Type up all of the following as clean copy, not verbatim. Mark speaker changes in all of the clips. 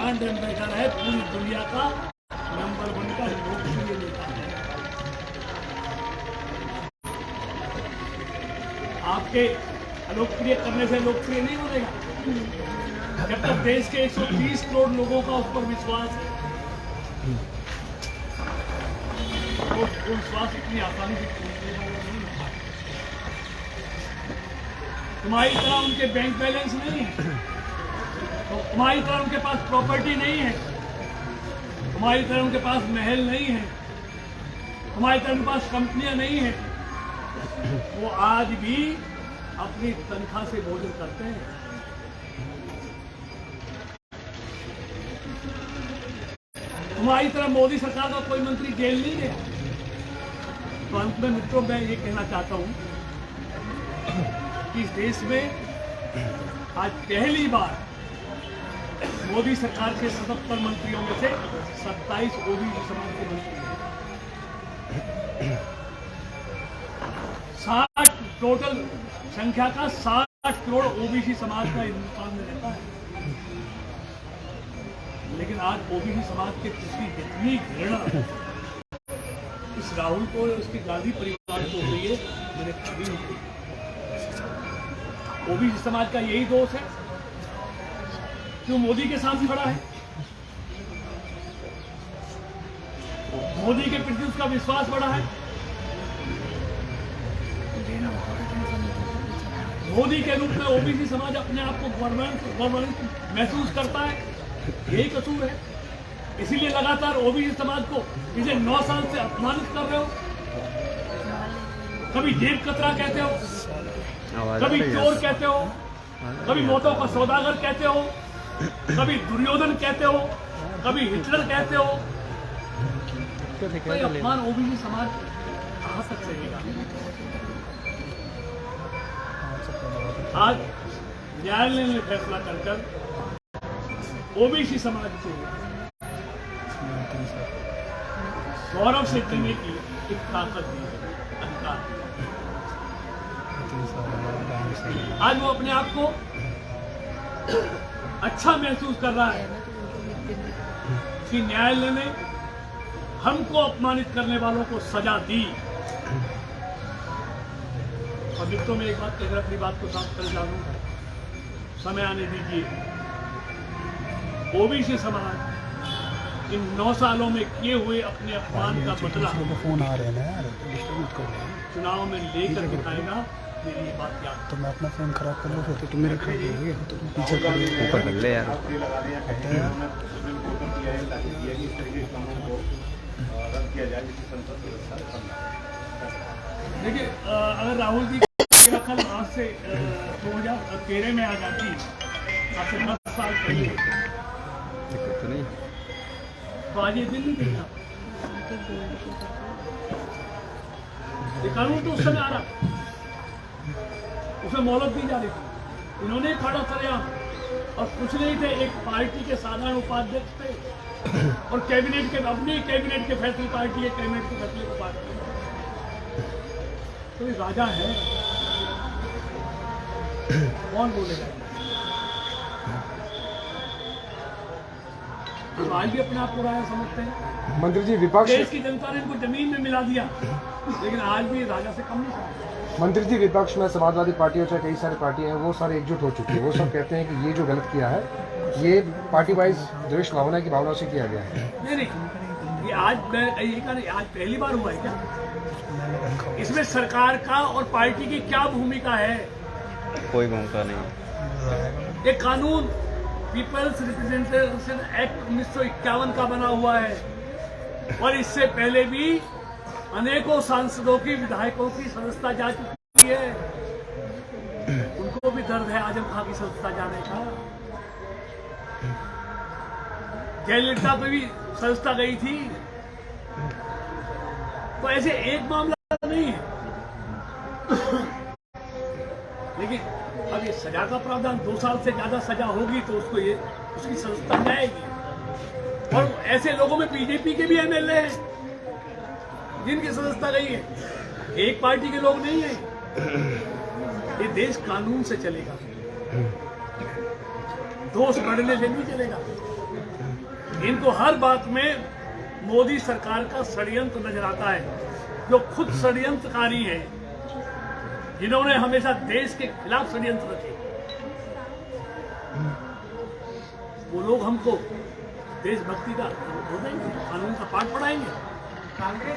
Speaker 1: Brand ambassador है, पूरी दुनिया का नंबर 1 का लोकप्रिय नेता है। आपके अलोकप्रिय करने से लोकप्रिय नहीं बनेगा। जब तक देश के 130 करोड़ लोगों का उस पर विश्वास है, वो विश्वास इतनी आसानी से टूटने वाला नहीं है। तुम्हारी तरह उनके बैंक बैलेंस नहीं है, तुम्हारी तरह उनके पास प्रॉपर्टी नहीं है, तुम्हारी तरह उनके पास महल नहीं है, तुम्हारी तरह उनके पास कंपनियां नहीं है। वो आज भी अपनी तनख्वाह से भोजन करते हैं। तुम्हारी तरह मोदी सरकार का कोई मंत्री जेल नहीं गया। तो अंत में मित्रों, मैं ये कहना चाहता हूं कि इस देश में आज पहली बार मोदी सरकार के 77 मंत्रियों में से 27 ओबीसी समाज के मंत्री हैं। 60 टोटल संख्या का 60 करोड़ ओबीसी समाज का हिंदुस्तान में रहता है। लेकिन आज ओबीसी समाज के प्रति जितनी घृणा इस राहुल को और उसके गांधी परिवार को हो गई है, मैंने कभी नहीं देखी। ओबीसी समाज का यही दोष है जो मोदी के साथ ही खड़ा है। मोदी के प्रति उसका विश्वास बढ़ा है। मोदी के रूप में ओबीसी समाज अपने आप को गवर्नमेंट महसूस करता है। यही कसूर है। इसीलिए लगातार ओबीसी समाज को पिछले 9 साल से अपमानित कर रहे हो। कभी जेब कतरा कहते हो, कभी चोर कहते हो, कभी मौतों का सौदागर कहते हो, कभी दुर्योधन कहते हो, कभी हिटलर कहते हो। तो ये अपमान ओबीसी समाज कहां तक सहेगा? आज न्यायालय ने फैसला कर ओबीसी समाज को गौरव से जीने की एक ताकत दी है, अधिकार। आज वो अपने आप को अच्छा महसूस कर रहा है कि न्यायालय ने हमको अपमानित करने वालों को सजा दी। और मित्रों, में एक बात कहकर अपनी बात को साफ कर डालूं, समय आने दीजिए। ओबीसी समाज इन 9 सालों में किए हुए अपने अपमान का बदला
Speaker 2: फोन आ रहे हैं यार, डिस्टर्ब मत करो।
Speaker 1: चुनाव में लेकर दिखाएगा। मेरी ये बात याद।
Speaker 2: तो मैं अपना फोन खराब कर लूँ फिर तो तुम मेरे खराब करोगे, तो तुम पीछे ऊपर कर ले यार।
Speaker 1: देखिए, अगर राहुल जी कल आज से 2013 में आ जाती है, आज से 10 साल पहले,
Speaker 2: तो नहीं
Speaker 1: तो आज ये दिन नहीं देखना। ये कानून तो उस समय आ रहा, उसमें मोहलत दी जा रही थी। इन्होंने खड़ा सरेआम, और कुछ नहीं थे, एक पार्टी के साधारण उपाध्यक्ष थे और कैबिनेट के अपने कैबिनेट के फैसले पार्टी है, कैबिनेट के फैसले को पार्टी। तो ये राजा है, कौन बोलेगा? तो आज भी अपने आप को राजा समझते हैं।
Speaker 2: मंत्री जी, विपक्ष
Speaker 1: देश की जनता ने इनको जमीन में मिला दिया, लेकिन आज भी राजा से कम नहीं समझते।
Speaker 2: मंत्री जी, विपक्ष में समाजवादी पार्टी हो चाहे कई सारी पार्टियां हैं, वो सारे एकजुट हो चुकी है। वो सब कहते हैं कि ये जो गलत किया है, ये पार्टी वाइज द्वेष भावना की भावना से किया गया है।
Speaker 1: नहीं, ये आज आज पहली बार हुआ है क्या? इसमें सरकार का और पार्टी की क्या भूमिका है?
Speaker 3: कोई भूमिका नहीं।
Speaker 1: ये कानून पीपल्स रिप्रेजेंटेशन एक्ट 1951 का बना हुआ है, और इससे पहले भी अनेकों सांसदों की, विधायकों की सदस्यता जा चुकी है। उनको भी दर्द है आजम खां की सदस्यता जाने का। जयललिता को भी सदस्यता गई थी। तो ऐसे एक मामला नहीं है, लेकिन अब ये सजा का प्रावधान 2 साल से ज्यादा सजा होगी तो उसको ये उसकी सदस्यता जाएगी। और ऐसे लोगों में बीजेपी के भी एमएलए हैं जिनकी सदस्यता गई है। एक पार्टी के लोग नहीं है। ये देश कानून से चलेगा, दोष बढ़ने से नहीं चलेगा। इनको हर बात में मोदी सरकार का षड्यंत्र नजर आता है, जो खुद षड्यंत्रकारी है, जिन्होंने हमेशा देश के खिलाफ षड्यंत्र रखे। वो लोग हमको देशभक्ति का वो देंगे, कानून का पाठ पढ़ाएंगे।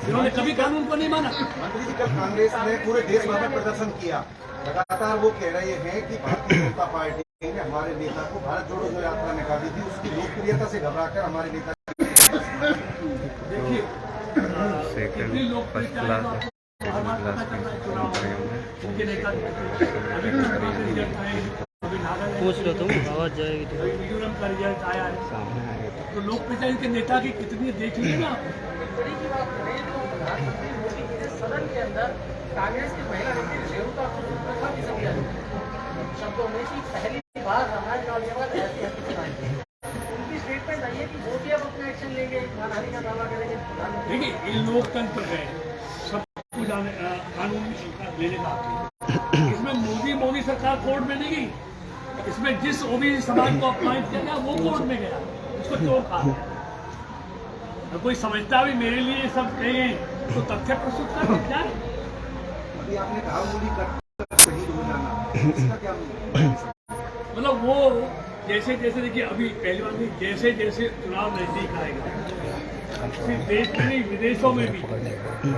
Speaker 1: जिन्होंने कभी कानून को नहीं माना।
Speaker 4: मंत्री जी, कल कांग्रेस ने पूरे देश भर में प्रदर्शन किया। लगातार वो कह रहे हैं कि भारतीय जनता पार्टी ने हमारे नेता को भारत जोड़ो जो यात्रा निकाली थी, उसकी लोकप्रियता से घबराकर हमारे नेता
Speaker 1: देखिए
Speaker 3: सेकंड
Speaker 1: कितनी लोग
Speaker 3: फर्स्ट क्लास
Speaker 1: उनके नेता
Speaker 5: पूछ लो तुम, आवाज जाएगी तो।
Speaker 1: मिजोरम का रिजल्ट आया है,
Speaker 3: सामने आएगा
Speaker 1: तो लोग पिटाई के नेता की कितनी देख लीजिए ना।
Speaker 6: सदन के अंदर कांग्रेस की महिला नेत्री रेणुका को काफी समझा शब्दों में कि पहली बार हमारे नौजवान ऐसी हस्ती सुनाई उनकी स्टेटमेंट आई है कि मोदी अब अपना एक्शन लेंगे, मानहानि का दावा करेंगे।
Speaker 1: देखिए ये लोकतंत्र है, सबको कानून लेने का हक है। इसमें मोदी सरकार कोर्ट में नहीं गई, इसमें जिस ओबीसी समाज को अपमानित किया गया वो कोर्ट में गया, उसको चोर कहा। और कोई समझता भी मेरे लिए ये सब कहें तो तथ्य प्रस्तुत कर जाए।
Speaker 4: अभी आपने कहा गोली कर शहीद हो जाना, इसका क्या
Speaker 1: मतलब वो जैसे जैसे देखिए अभी पहली बात नहीं, जैसे जैसे चुनाव नजदीक आएगा सिर्फ देश में नहीं विदेशों में भी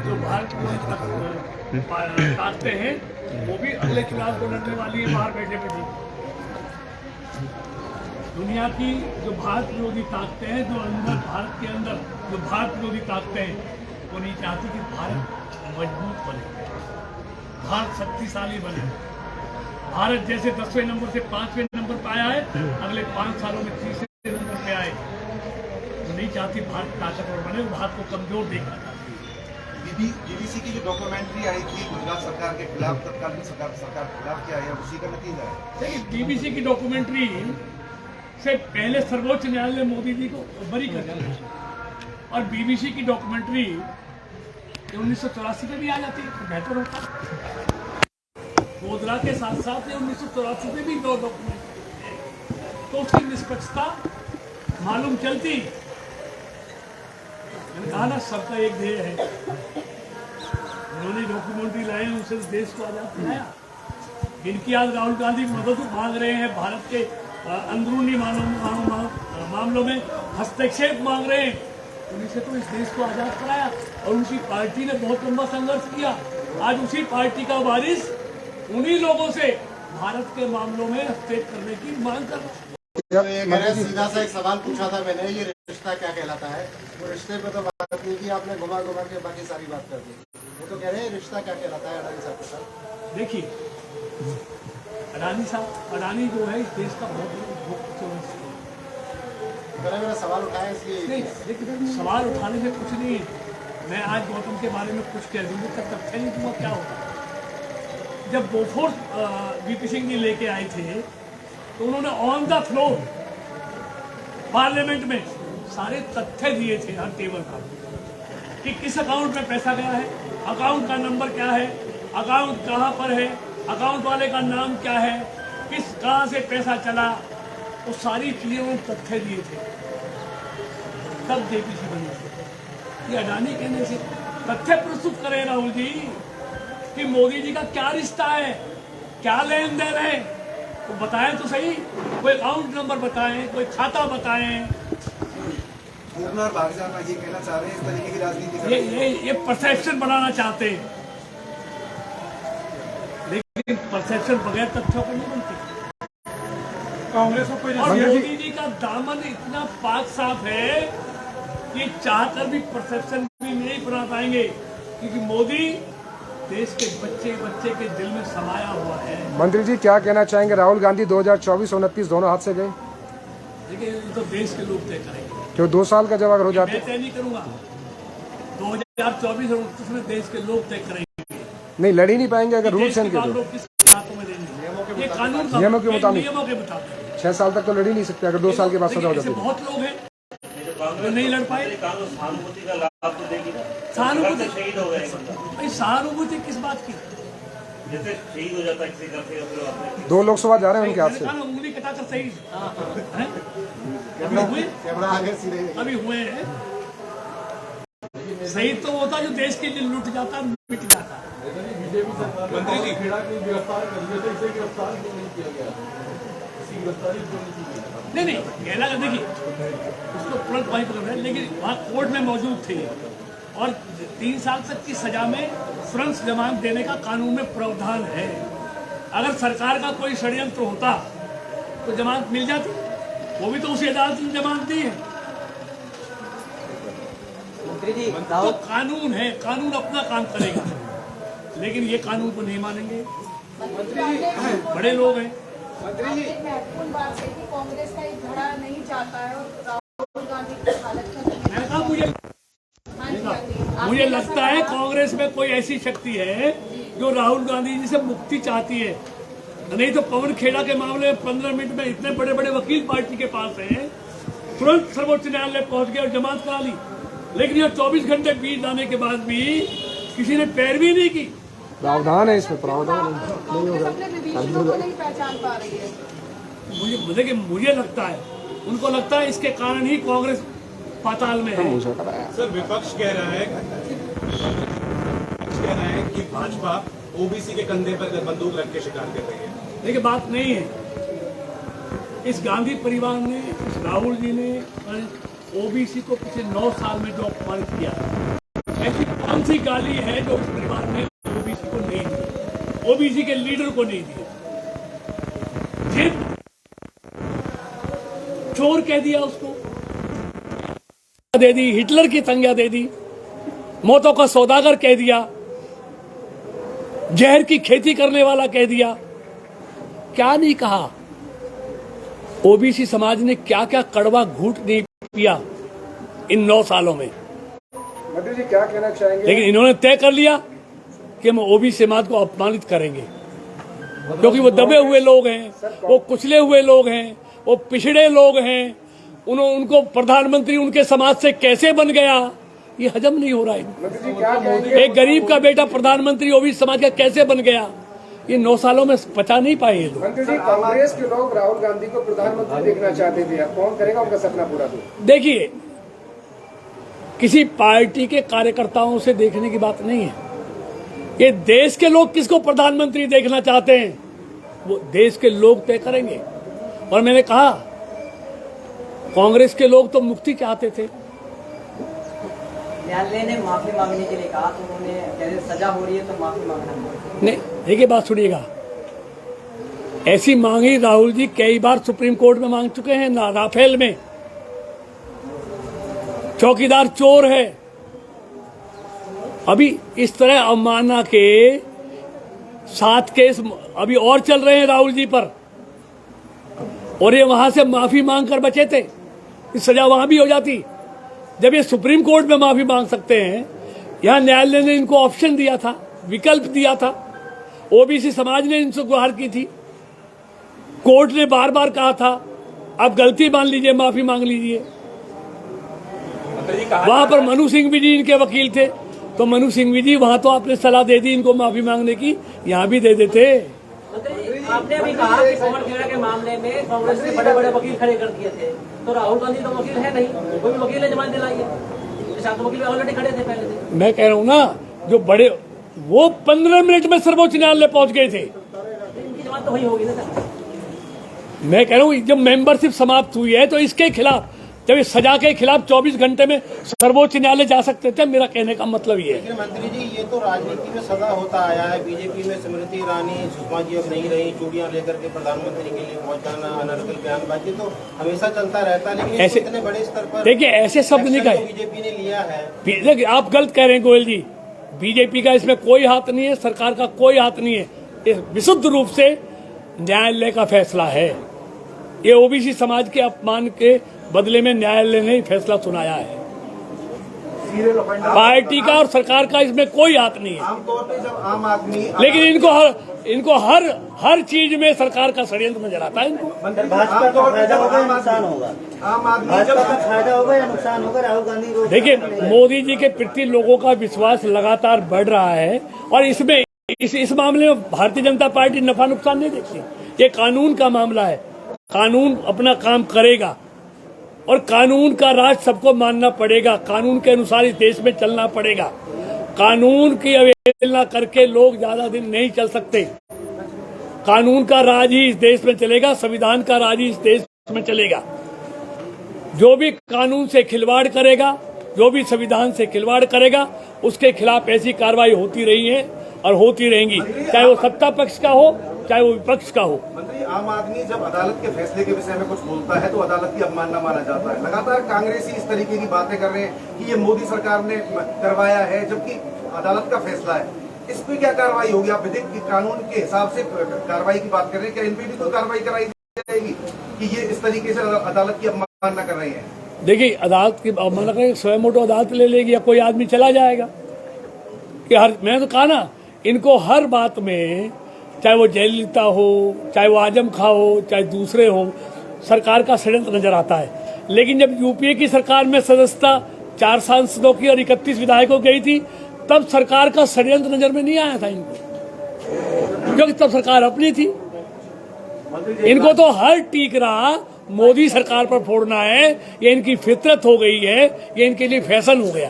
Speaker 1: जो भारत को ताकते हैं वो भी अगले चुनाव को लड़ने वाली है बाहर बैठे बैठे। दुनिया की जो भारत विरोधी ताकतें हैं, जो अंदर भारत के अंदर जो भारत विरोधी ताकतें हैं, वो नहीं चाहती कि भारत मजबूत बने, भारत शक्तिशाली बने। भारत जैसे 10वें नंबर से 5वें नंबर पर आया है, अगले 5 सालों में 30वें नंबर पे आए। तो नहीं चाहती भारत ताकतवर बने, भारत को कमजोर देखना चाहती है।
Speaker 4: बीबीसी की जो डॉक्यूमेंट्री आई थी गुजरात सरकार के खिलाफ, तत्कालीन सरकार के खिलाफ, क्या है उसी का नतीजा है?
Speaker 1: देखिए बीबीसी की डॉक्यूमेंट्री से पहले सर्वोच्च न्यायालय मोदी जी को बरी कर दिया, और बीबीसी की डॉक्यूमेंट्री 1984 में भी आ जाती है तो बेहतर होता। गोधरा के साथ साथ 1984 में भी 2 डॉक्यूमेंट तो उसकी निष्पक्षता मालूम चलती। मैंने कहा ना सबका एक ध्येय है, उन्होंने डॉक्यूमेंट्री लाए उनसे देश को आजाद कराया। इनकी आज राहुल गांधी मदद मांग रहे हैं, भारत के अंदरूनी मामलों में हस्तक्षेप मांग रहे हैं, उन्हीं से तो इस देश को आजाद कराया। और उनकी पार्टी ने बहुत लंबा संघर्ष किया, आज उसी पार्टी का वारिस उन्हीं लोगों से भारत के मामलों में हस्तक्षेप करने की मांग कर रहा है।
Speaker 4: सीधा सा एक सवाल पूछा था मैंने, ये रिश्ता क्या कहलाता है? वो रिश्ते पे तो बात नहीं की आपने, घुमा घुमा के बाकी सारी बात कर दी। वो तो कह रहे हैं रिश्ता क्या कहलाता है अडानी साहब के साथ।
Speaker 1: देखिए अडानी जो है इस देश का बहुत
Speaker 4: मेरा सवाल उठाया इसलिए
Speaker 1: नहीं, सवाल उठाने में कुछ नहीं। मैं आज गौतम के बारे में कुछ कह दूंगा तब तक नहीं दूंगा क्या होगा। जब बोफोर्स वीपी सिंह जी लेके आए थे तो उन्होंने ऑन द फ्लोर पार्लियामेंट में सारे तथ्य दिए थे हर टेबल पर कि किस अकाउंट में पैसा गया है, अकाउंट का नंबर क्या है, अकाउंट कहाँ पर है, अकाउंट वाले का नाम क्या है, कहाँ से पैसा चला, वो सारी चीजें उन्होंने तथ्य दिए थे। तब जेपीसी बनी थी। ये अडानी कहने से तथ्य प्रस्तुत करें राहुल जी कि मोदी जी का क्या रिश्ता है, क्या लेन देन है, तो बताएं तो सही। कोई अकाउंट नंबर बताएं, कोई खाता बताएं।
Speaker 4: और भाग जाना ये कहना चाह रहे हैं, इस तरीके की राजनीति
Speaker 1: ये परसेप्शन बनाना चाहते हैं, लेकिन परसेप्शन बगैर तथ्यों को नहीं बनती।
Speaker 2: कांग्रेस को कोई
Speaker 1: और मोदी जी का दामन इतना पाक साफ है कि चाहकर भी परसेप्शन भी नहीं बना पाएंगे, क्योंकि मोदी देश के बच्चे बच्चे के दिल में समाया हुआ है।
Speaker 2: मंत्री जी क्या कहना चाहेंगे, राहुल गांधी 2024 और 29 दोनों हाथ से गए?
Speaker 1: देखिए ये तो देश के लोग तय करेंगे,
Speaker 2: क्यों 2 साल का जब अगर हो जाते?
Speaker 1: मैं तय नहीं करूंगा। 2024 और 29 में देश के लोग तय करेंगे।
Speaker 2: नहीं लड़ ही नहीं पाएंगे अगर रूल्स हैं
Speaker 1: के
Speaker 2: तो।
Speaker 1: लोग किस हाथों में देंगे? ये कानून
Speaker 2: नियमों के मुताबिक
Speaker 1: 6
Speaker 2: साल तक तो लड़ ही नहीं सकते अगर 2 साल के बाद सजा हो जाती है।
Speaker 1: बहुत लोग हैं जो नहीं लड़ पाए।
Speaker 7: सहानुभूति का लाभ तो देगी ना,
Speaker 1: सहानुभूति
Speaker 7: शहीद हो गए।
Speaker 1: भाई सहानुभूति किस बात की?
Speaker 7: जैसे शहीद हो जाता है किसी का फिर अपने
Speaker 2: 2 लोकसभा जा रहे हैं उनके हाथ
Speaker 1: मैंने
Speaker 2: से।
Speaker 1: कहा ना, उंगली कटाकर सही हैं? अभी हुए
Speaker 4: कैमरा आगे सीधे
Speaker 1: अभी हुए हैं। सही तो होता जो देश के लिए लुट जाता, मिट जाता।
Speaker 8: मंत्री जी खेड़ा की गिरफ्तार कर दिया था, इसे गिरफ्तार क्यों नहीं किया गया? इसकी गिरफ्तारी क्यों नहीं की गई?
Speaker 1: नहीं कहना का देखिए, उसको तुरंत वहीं पकड़ रहे हैं, लेकिन वहाँ कोर्ट में मौजूद थे और 3 साल तक की सजा में तुरंत जमानत देने का कानून में प्रावधान है। अगर सरकार का कोई षड्यंत्र होता तो जमानत मिल जाती, वो भी तो उसी अदालत ने जमानत दी है।
Speaker 6: मंत्री जी
Speaker 1: तो कानून है, कानून अपना काम करेगा, लेकिन ये कानून को नहीं मानेंगे। बड़े लोग हैं।
Speaker 9: महत्वपूर्ण बात है कि कांग्रेस का एक धड़ा नहीं चाहता है और राहुल गांधी की हालत का
Speaker 1: मैंने कहा मुझे लगता है कांग्रेस में कोई ऐसी शक्ति है जो राहुल गांधी जी से मुक्ति चाहती है। नहीं तो पवन खेड़ा के मामले में 15 मिनट में इतने बड़े बड़े वकील पार्टी के पास हैं, तुरंत सर्वोच्च न्यायालय पहुंच गए और जमानत करा ली। लेकिन ये 24 घंटे बीत जाने के बाद भी किसी ने पैरवी नहीं की।
Speaker 2: प्रावधान है इसमें, प्रावधान नहीं होगा।
Speaker 9: अपने विभीषणों को नहीं पहचान पा रही है।
Speaker 1: मुझे लगता है, उनको लगता है इसके कारण ही कांग्रेस पाताल में है।
Speaker 8: सर विपक्ष कह रहा है कि भाजपा ओबीसी के कंधे पर बंदूक रख के शिकार कर रही है।
Speaker 1: देखिए बात नहीं है। इस गांधी परिवार ने, इस राहुल जी ने ओबीसी को पिछले 9 साल में जो अपमानित किया है, ऐसी कौन सी गाली है जो इस परिवार ने ओबीसी को नहीं दी, ओबीसी के लीडर को नहीं दी? जिद चोर कह दिया, उसको दे दी, हिटलर की संज्ञा दे दी, मौतों का सौदागर कह दिया, जहर की खेती करने वाला कह दिया। क्या नहीं कहा? ओबीसी समाज ने क्या क्या कड़वा घूंट नहीं पिया इन 9 सालों में।
Speaker 2: मंत्री जी क्या कहना चाहेंगे?
Speaker 1: लेकिन इन्होंने तय कर लिया कि हम ओबीसी समाज को अपमानित करेंगे, क्योंकि वो दबे हुए लोग हैं, वो कुचले हुए लोग हैं, वो पिछड़े लोग हैं। उनको प्रधानमंत्री उनके समाज से कैसे बन गया, ये हजम नहीं हो रहा है।
Speaker 2: मंत्री जी क्या कहेंगे?
Speaker 1: एक गरीब का बेटा प्रधानमंत्री ओबीसी समाज का कैसे बन गया, ये 9 सालों में पचा नहीं पाए ये लोग।
Speaker 2: मंत्री जी कांग्रेस के लोग राहुल गांधी को प्रधानमंत्री देखना चाहते थे, अब कौन करेगा उनका सपना पूरा? तो
Speaker 1: देखिए, किसी पार्टी के कार्यकर्ताओं से देखने की बात नहीं है। ये देश के लोग किसको प्रधानमंत्री देखना चाहते हैं, वो देश के लोग तय करेंगे। और मैंने कहा, कांग्रेस के लोग तो मुक्ति चाहते थे।
Speaker 6: न्यायालय ने माफी मांगने के लिए कहा, तो उन्होंने जैसे सजा हो रही है तो माफी मांगना
Speaker 1: नहीं, देखिए बात सुनिएगा, ऐसी मांगी राहुल जी कई बार सुप्रीम कोर्ट में मांग चुके हैं ना। राफेल में चौकीदार चोर है, अभी इस तरह अवमानना के 7 केस अभी और चल रहे हैं राहुल जी पर, और ये वहां से माफी मांगकर बचे थे। इस सजा वहां भी हो जाती। जब ये सुप्रीम कोर्ट में माफी मांग सकते हैं, यहां न्यायालय ने इनको ऑप्शन दिया था, विकल्प दिया था। ओबीसी समाज ने इनसे गुहार की थी, कोर्ट ने बार बार कहा था आप गलती मान लीजिए, माफी मांग लीजिए। वहां पर मनु सिंघवी जी इनके वकील थे, तो मनु सिंघवी जी वहां तो आपने सलाह दे दी इनको माफी मांगने की, यहां भी दे देते।
Speaker 6: आपने अभी कहा कि पवन खेड़ा के मामले में कांग्रेस ने बड़े बड़े वकील खड़े कर दिए थे, तो राहुल गांधी तो वकील है नहीं, कोई भी वकील ने जमानत दिलाई है। 7 वकील ऑलरेडी खड़े थे पहले से।
Speaker 1: मैं कह रहा हूं ना, जो बड़े वो 15 मिनट में सर्वोच्च न्यायालय पहुंच गए थे।
Speaker 6: इनकी जमानत तो वही होगी ना सर।
Speaker 1: मैं कह रहा हूं, जब मेंबरशिप समाप्त हुई है तो इसके खिलाफ, जब इस सजा के खिलाफ 24 घंटे में सर्वोच्च न्यायालय जा सकते थे। मेरा कहने का मतलब ये है।
Speaker 10: लेकिन मंत्री जी, ये तो राजनीति में सदा होता आया है। बीजेपी में स्मृति ईरानी, सुषमा जी अब नहीं रही, चूड़ियां लेकर के प्रधानमंत्री के लिए पहुंच जाना, अनर्गल बयानबाजी तो हमेशा चलता रहता है। लेकिन
Speaker 1: ऐसे
Speaker 10: इतने बड़े स्तर पर
Speaker 1: देखिए, ऐसे शब्द नहीं कहे
Speaker 10: बीजेपी ने लिया है।
Speaker 1: देखिए, आप गलत कह रहे हैं गोयल जी। बीजेपी का इसमें कोई हाथ नहीं है, सरकार का कोई हाथ नहीं है। ये विशुद्ध रूप से न्यायालय का फैसला है। ये ओबीसी समाज के अपमान के बदले में न्यायालय ने फैसला सुनाया है। पार्टी का और सरकार का इसमें कोई हाथ नहीं है।
Speaker 10: आमतौर पर जब आम आदमी,
Speaker 1: लेकिन इनको हर चीज में सरकार का षड्यंत्र नजर आता है। इनको
Speaker 10: भाजपा का फायदा होगा या नुकसान होगा? आम आदमी भाजपा का फायदा होगा या नुकसान होगा? राहुल गांधी को
Speaker 1: देखिए, मोदी जी के प्रति लोगों का विश्वास लगातार बढ़ रहा है, और इसमें इस मामले में भारतीय जनता पार्टी नफा नुकसान नहीं देखती। ये कानून का मामला है, कानून अपना काम करेगा और कानून का राज सबको मानना पड़ेगा। कानून के अनुसार इस देश में चलना पड़ेगा। कानून की अवहेलना करके लोग ज्यादा दिन नहीं चल सकते। कानून का राज ही इस देश में चलेगा, संविधान का राज ही इस देश में चलेगा। जो भी कानून से खिलवाड़ करेगा, जो भी संविधान से खिलवाड़ करेगा, उसके खिलाफ ऐसी कार्रवाई होती रही है और होती रहेंगी, चाहे वो सत्ता पक्ष का हो चाहे वो विपक्ष का हो।
Speaker 4: मंत्री, आम आदमी जब अदालत के फैसले के विषय में कुछ बोलता है तो अदालत की अवमानना माना जाता है। लगातार कांग्रेसी इस तरीके की बातें कर रहे हैं कि ये मोदी सरकार ने करवाया है, जबकि अदालत का फैसला है। इस पे क्या कार्रवाई होगी? आप विधिक कानून के हिसाब से कार्रवाई की बात कर रहे हैं, क्या इन पे भी कोई कार्रवाई कराई जाएगी कि ये इस तरीके से अदालत की अवमानना कर रहे हैं?
Speaker 1: देखिए, अदालत की अवमानना करेंगे, स्वयं मोटो अदालत ले लेगी या कोई आदमी चला जाएगा कि मैंने तो कहा ना, इनको हर बात में, चाहे वो जयललिता हो, चाहे वो आजम खां हो, चाहे दूसरे हो, सरकार का षड्यंत्र नजर आता है। लेकिन जब यूपीए की सरकार में सदस्यता 4 सांसदों की और 31 विधायकों गई थी, तब सरकार का षड्यंत्र नजर में नहीं आया था इनको, क्योंकि तब सरकार अपनी थी। इनको तो हर टीकरा मोदी सरकार पर फोड़ना है, ये इनकी फितरत हो गई है, ये इनके लिए फैशन हो गया।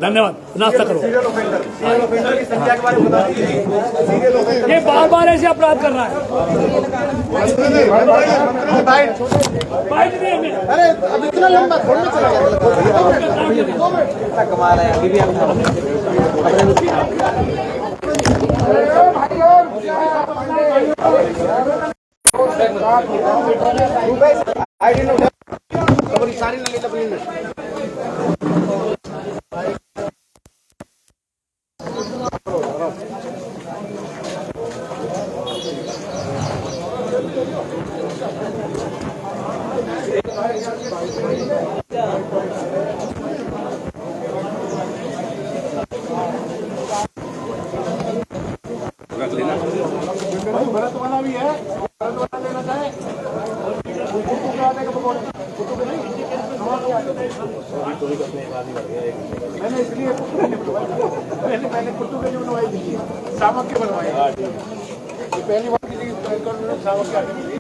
Speaker 1: धन्यवाद, नाश्ता करो।
Speaker 4: सीरियल ऑफेंडर की संख्या के बारे में बता दीजिए।
Speaker 1: ये बार बार ऐसे अपराध कर रहा है।
Speaker 10: अरे अब इतना लंबा थोड़ी ना चला गया।
Speaker 5: कमाल है, अभी भी
Speaker 10: सारी लगी
Speaker 4: भरत वाला भी है, भरत वाला लेना चाहे मैंने इसलिए पहले कुट्टू के जो बनवाई थी, सामक के बनवाई पहली बार किसी सामक के आगे मिली।